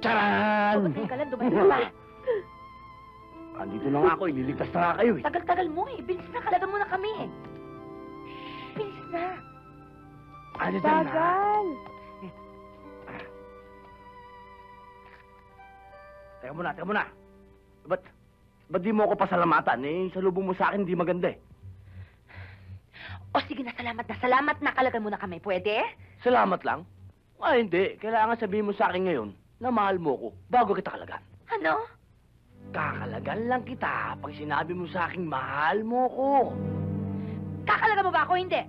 Charan! Teka lang, dumating ka ba? Andito na nga ako, ililigtas na nga kayo eh. Tagal-tagal mo eh. Bilis na, kalagan mo na kami eh. Bilis na. Ano dyan na? Tagal! Teka muna. Ba't di mo ako pasalamatan eh? Sa lubong mo sa akin, di maganda eh. O sige na, salamat na. Kalagan mo na kami. Pwede? Salamat lang? Ah, hindi. Kailangan sabihin mo sa akin ngayon na mahal mo ko bago kita kalagan. Ano? Kakalagan lang kita pag sinabi mo sa akin mahal mo ko. Kakalagan mo ba ako? Hindi.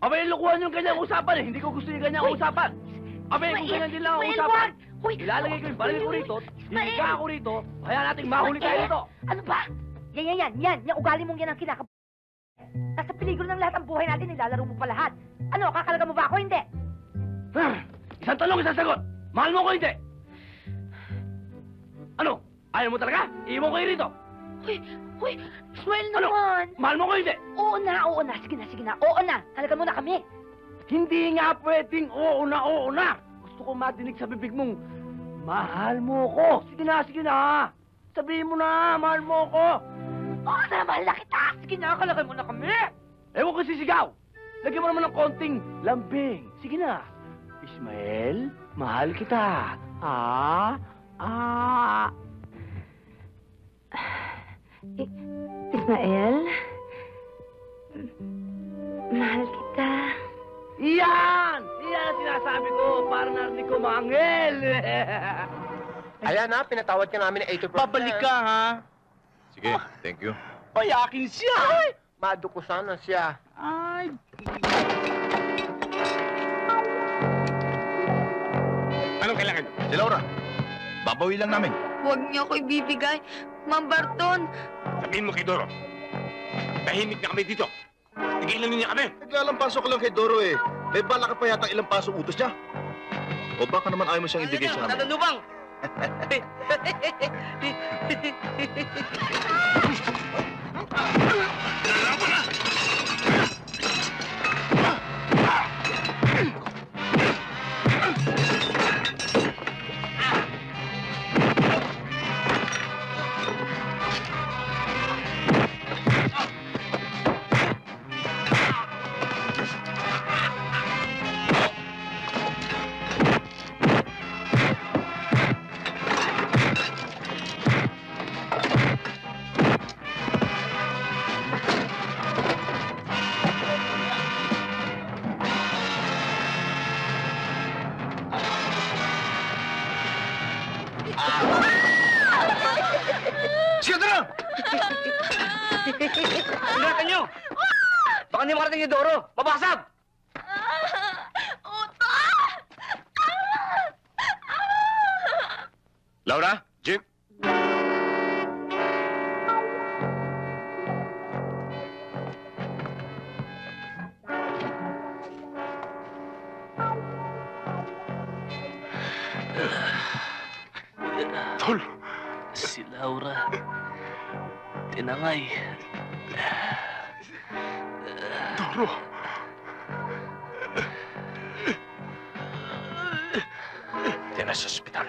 Abay, lukuhan yung kanyang usapan eh. Hindi ko gusto yung kanyang usapan. Abay, kung ganyan din lang ang usapan. Hoy! Ilalagay ko yung baril ko rito, Ismael! hihiga ako rito, kaya nating mahuli tayo rito. Ano ba? Yan. Yung ugali mong yan ang kinakap... Nasa peligro ng lahat ang buhay natin, nilalaro mo pa lahat. Ano, kakalagan mo ba ako? Hindi. Isang tanong, isang sagot. Mahal mo ko hindi? Ano? Ayaw mo talaga? Iiwan ko kayo rito. Hoy, Ismael Ano? naman. Mahal mo ko hindi? Oo na. Sige na. Oo na. Kalagan mo na kami. Hindi nga pwedeng oo na. Gusto ko madinig sa bibig mong, mahal mo ko. Sige na. Sabihin mo na, mahal mo ko. Oo na, mahal na kita. Sige na, kalagan mo na kami. Ewan ko sisigaw. Lagyan mo naman ng konting lambing. Sige na. Ismael, mahal kita. Ismael? Mahal kita. Iyan ang sinasabi ko para narinig ko, Mangel. Ayan na, pinatawad ka namin ng 80%. Babalik ka, ha? Sige, thank you. Ay, akin siya! Madukusan na siya. Ay! Anong kailangan? Si Laura. Babawi lang namin. Huwag niyo ako ibibigay. Ma'am Barton! Sabihin mo kay Doro. Tahimik na kami dito. Tigilan niya kami. Naglalampaso ka lang kay Doro eh. May bala ka pa yata ilang paso utos niya. O baka naman ayaw mo siyang ibigay sa amin. Natanubang! Sige, na! Ingatan nyo! Baka hindi makarating ni Doro. Mabasag! Laura, Jim. Tol! Si Laura. Tinangay. Doro! Tiyan sa ospital.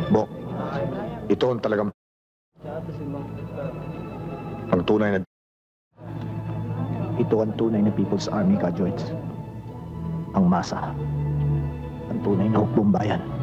Bok, ito ang talagang ang tunay na... Ito ang tunay na People's Army, Ka Joyce. Ang masa. Ang tunay na hukbong bayan.